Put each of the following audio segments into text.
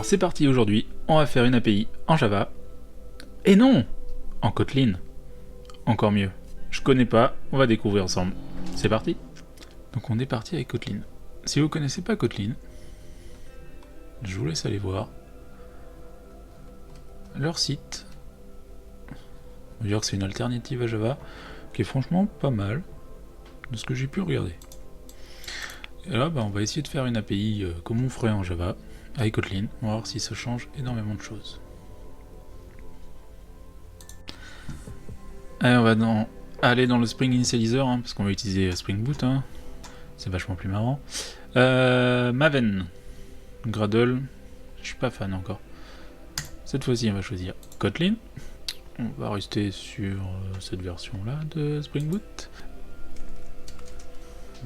c'est parti, aujourd'hui, on va faire une API en Java. Et non, en Kotlin. Encore mieux. Je connais pas, on va découvrir ensemble. C'est parti. Donc on est parti avec Kotlin. Si vous connaissez pas Kotlin, je vous laisse aller voir leur site. On va dire que c'est une alternative à Java qui est franchement pas mal de ce que j'ai pu regarder. Et là, on va essayer de faire une API comme on ferait en Java avec Kotlin. On va voir si ça change énormément de choses. Allez, on va aller dans le Spring Initializer, parce qu'on va utiliser Spring Boot. C'est vachement plus marrant. Maven. Gradle. Je suis pas fan encore. Cette fois-ci, on va choisir Kotlin. On va rester sur cette version-là de Spring Boot.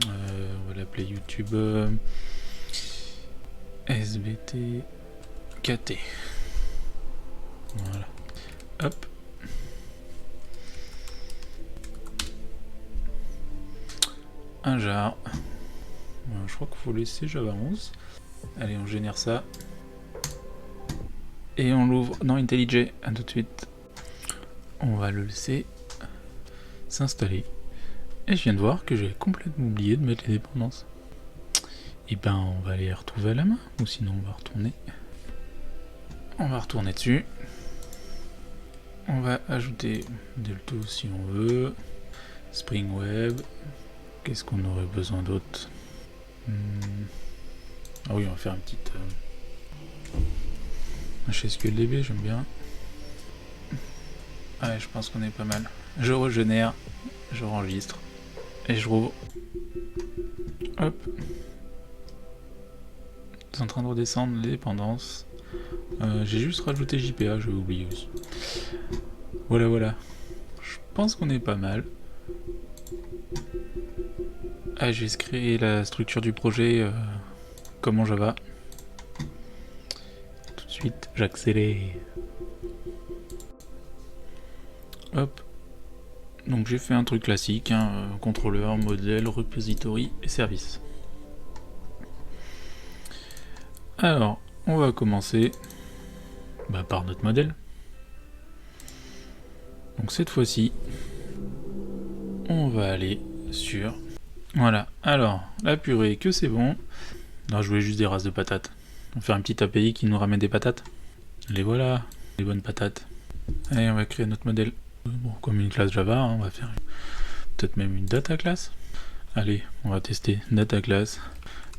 On va l'appeler YouTube SBT KT. Voilà. Hop. Un jar. Je crois qu'il faut laisser Java 11. Allez, on génère ça. Et on l'ouvre dans IntelliJ. À tout de suite. On va le laisser s'installer. Et je viens de voir que j'ai complètement oublié de mettre les dépendances. Et on va les retrouver à la main. Ou sinon on va retourner. On va retourner dessus. On va ajouter Delto si on veut. Spring Web. Qu'est-ce qu'on aurait besoin d'autre? Ah oui, on va faire une petite HSQLDB, j'aime bien. Ouais, je pense qu'on est pas mal. Je régénère, je enregistre et je rouvre. Hop. C'est en train de redescendre les dépendances. J'ai juste rajouté JPA, je vais oublier aussi. Voilà. Je pense qu'on est pas mal. Ah, j'ai créé la structure du projet comme en Java. Tout de suite, j'accélère. Hop. Donc j'ai fait un truc classique, contrôleur, modèle, repository et service. Alors, on va commencer par notre modèle. Donc cette fois-ci, on va aller sur... Voilà, alors, la purée, que c'est bon. Non, je voulais juste des races de patates. On va faire une petite API qui nous ramène des patates. Les voilà, les bonnes patates. Allez, on va créer notre modèle. Bon, comme une classe Java, on va faire peut-être même une data class. Allez, on va tester data class.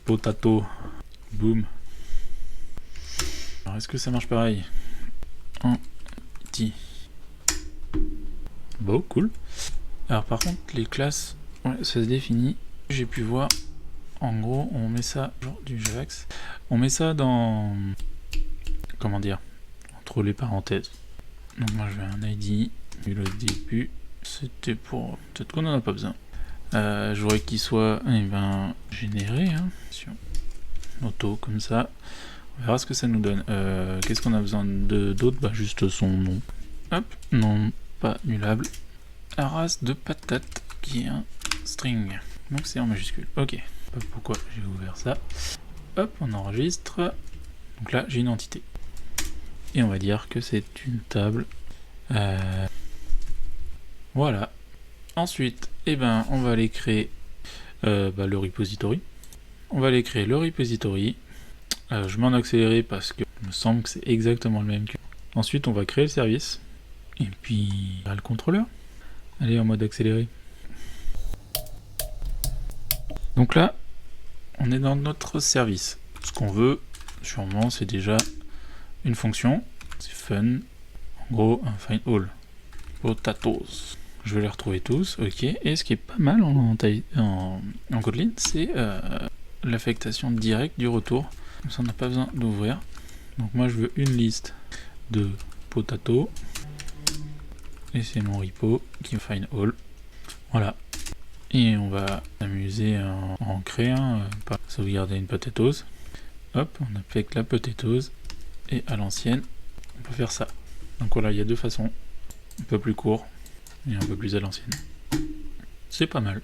Potato, boom. Alors, est-ce que ça marche pareil? En petit. Bon, cool. Alors, par contre, les classes... Ouais, ça se définit. J'ai pu voir. En gros, on met ça, genre du Javax. On met ça dans... Comment dire? Entre les parenthèses. Donc moi je vais un ID. Et le début, c'était pour... Peut-être qu'on en a pas besoin. Je voudrais qu'il soit généré. Sur auto, comme ça. On verra ce que ça nous donne. Qu'est-ce qu'on a besoin d'autre? Juste son nom. Hop, non, pas nullable. La race de patate qui est un string. Donc c'est en majuscule. Ok. Pas pourquoi j'ai ouvert ça. Hop, on enregistre. Donc là, j'ai une entité. Et on va dire que c'est une table. Voilà. Ensuite, on va aller créer le repository. On va aller créer le repository. Je m'en accélérer parce que il me semble que c'est exactement le même que... Ensuite, on va créer le service. Et puis, le contrôleur. Allez, en mode accéléré. Donc là, on est dans notre service. Ce qu'on veut, sûrement, c'est déjà une fonction. C'est fun. En gros, un find all. Potatoes. Je vais les retrouver tous. Ok. Et ce qui est pas mal en Kotlin, c'est l'affectation directe du retour. Comme ça, on n'a pas besoin d'ouvrir. Donc moi, je veux une liste de potato. Et c'est mon repo qui find all. Voilà. Et on va s'amuser à en créer un, pas sauvegarder une potatoes. Hop, on affecte la potatoes. Et à l'ancienne, on peut faire ça. Donc voilà, il y a deux façons. Un peu plus court et un peu plus à l'ancienne. C'est pas mal.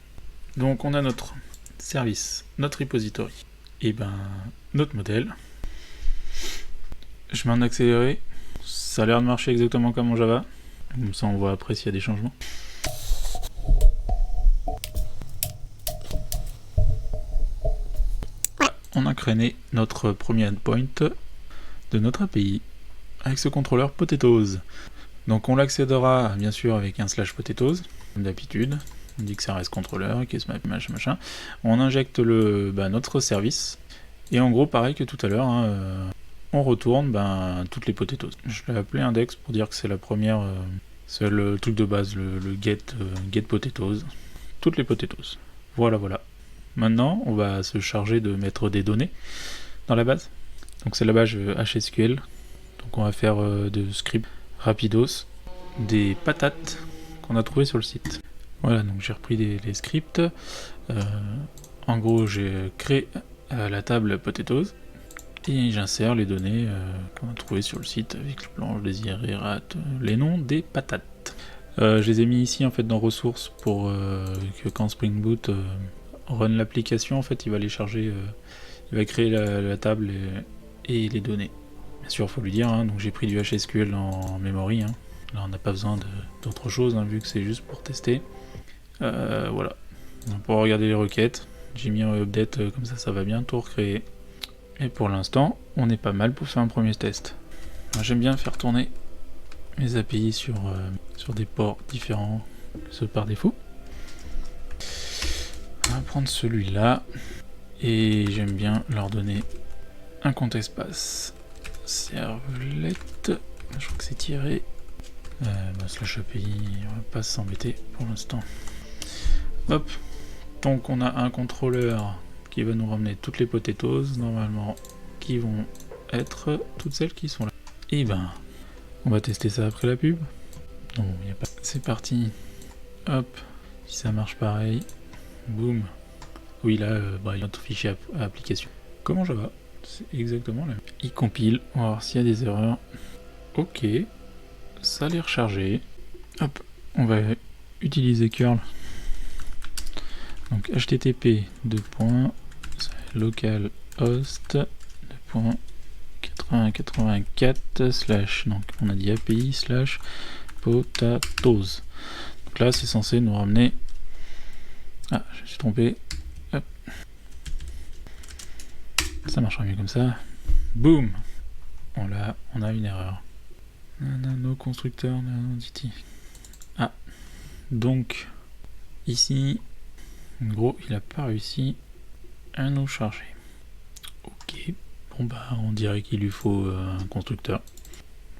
Donc on a notre service, notre repository. Et notre modèle. Je mets en accéléré. Ça a l'air de marcher exactement comme en Java. Comme ça, on voit après s'il y a des changements. On a créé notre premier endpoint de notre API avec ce contrôleur Potatoes. Donc on l'accédera bien sûr avec un /potatoes, comme d'habitude. On dit que ça reste contrôleur, casemap, machin. On injecte notre service. Et en gros, pareil que tout à l'heure, on retourne toutes les potatoes. Je l'ai appelé index pour dire que c'est la première, c'est le truc de base, le get potatoes. Toutes les potatoes. Voilà. Maintenant, on va se charger de mettre des données dans la base. Donc c'est la base HSQL. Donc on va faire de scripts rapidos, des patates qu'on a trouvées sur le site. Voilà, donc j'ai repris les scripts. En gros, j'ai créé la table potatoes et j'insère les données qu'on a trouvées sur le site avec le planche, les IRRAT, les noms des patates. Je les ai mis ici en fait dans ressources pour que quand Spring Boot run l'application, en fait, il va les charger, il va créer la table et les données. Bien sûr, il faut lui dire, donc j'ai pris du HSQL en memory. Là, on n'a pas besoin d'autre chose, vu que c'est juste pour tester. Voilà. Pour regarder les requêtes, j'ai mis un update, comme ça va bien tout recréer. Et pour l'instant, on est pas mal pour faire un premier test. J'aime bien faire tourner mes API sur des ports différents que ceux par défaut. On va prendre celui-là et j'aime bien leur donner un compte espace. Servlette, je crois que c'est tiré. /API, on va pas s'embêter pour l'instant. Hop, donc on a un contrôleur qui va nous ramener toutes les potatoes, normalement, qui vont être toutes celles qui sont là. Et on va tester ça après la pub. Non, y a pas. C'est parti. Hop, si ça marche pareil. Boum. Oui, là, il y a notre fichier application. Comment Java, c'est exactement là. Il compile, on va voir s'il y a des erreurs. Ok, ça a l'air chargé. Hop, on va utiliser curl. Donc http localhost 2.8084 / donc on a dit API /potatoes. Donc là, c'est censé nous ramener. Ah, je me suis trompé. Hop. Ça marchera mieux comme ça. Boum. On a une erreur. Nano constructeur, nano entity. Ah. Donc, ici, en gros, il n'a pas réussi à nous charger. Ok. Bon, on dirait qu'il lui faut un constructeur.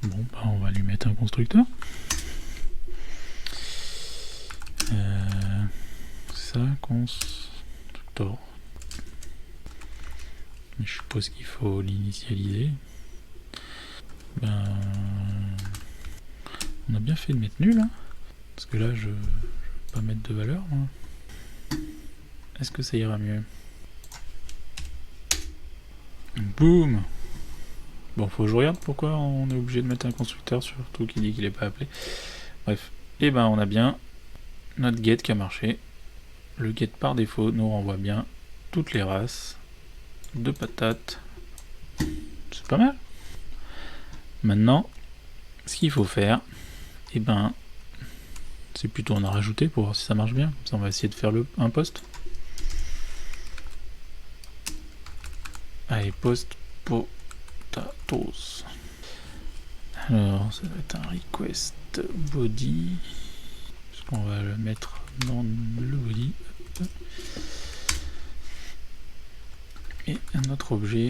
Bon, on va lui mettre un constructeur. Ça, constructor. Je suppose qu'il faut l'initialiser. On a bien fait de mettre nul, parce que là, je ne vais pas mettre de valeur. Est-ce que ça ira mieux? Boum. Bon, faut que je regarde pourquoi on est obligé de mettre un constructeur, surtout qui dit qu'il n'est pas appelé. Bref. Et on a bien notre get qui a marché. Le get par défaut nous renvoie bien toutes les races de patates. C'est pas mal. Maintenant, ce qu'il faut faire, c'est plutôt en rajouter pour voir si ça marche bien. Ça, on va essayer de faire un post. Allez, post potatoes. Alors, ça va être un request body. Parce qu'on va le mettre dans le body. Et un autre objet,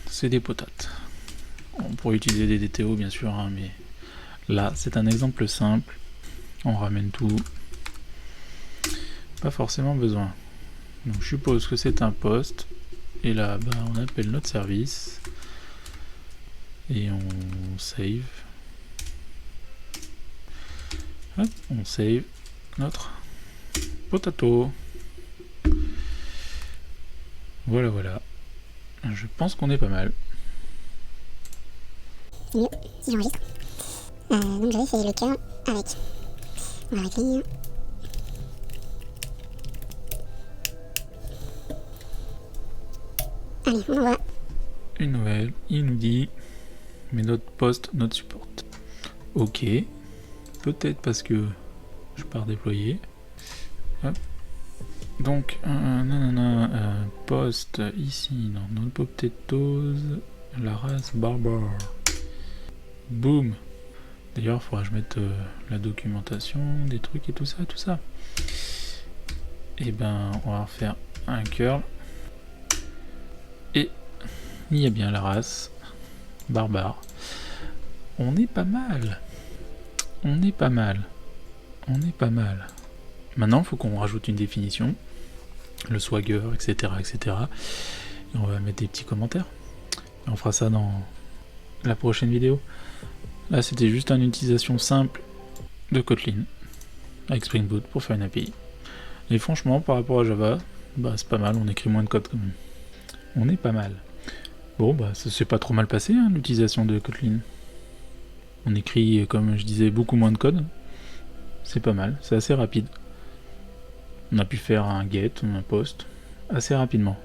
c'est des potates. On pourrait utiliser des DTO bien sûr, mais là c'est un exemple simple. On ramène tout. Pas forcément besoin. Donc je suppose que c'est un post. Et là, on appelle notre service. Et on save. Hop, on save notre potato. Voilà. Je pense qu'on est pas mal. C'est mieux si j'enregistre. Donc j'avais fait le cas avec. On va réécrire. Allez, on voit. Une nouvelle, il nous dit Mais notre post, notre support. Ok. Peut-être parce que je pars déployer. Hop. Donc, post ici, dans notre potatoes, la race barbare. Boom. D'ailleurs, il faudra que je mette la documentation, des trucs et tout ça, tout ça. Et ben, on va refaire un curl. Et il y a bien la race barbare. On est pas mal. On est pas mal. On est pas mal. Maintenant, il faut qu'on rajoute une définition, le swagger, etc., etc. Et on va mettre des petits commentaires. Et on fera ça dans la prochaine vidéo. Là, c'était juste une utilisation simple de Kotlin avec Spring Boot pour faire une API. Et franchement, par rapport à Java, bah c'est pas mal, on écrit moins de code quand même. On est pas mal. Bon, bah ça s'est pas trop mal passé, hein, l'utilisation de Kotlin. On écrit, comme je disais, beaucoup moins de code. C'est pas mal, c'est assez rapide. On a pu faire un get, un post, assez rapidement.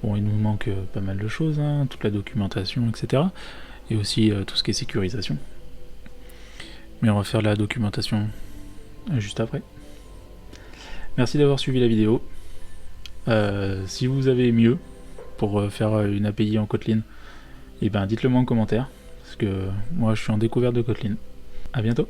Bon, il nous manque pas mal de choses, hein, toute la documentation, etc. Et aussi tout ce qui est sécurisation. Mais on va faire la documentation juste après. Merci d'avoir suivi la vidéo. Si vous avez mieux pour faire une API en Kotlin, et ben dites-le moi en commentaire, parce que moi je suis en découverte de Kotlin. A bientôt.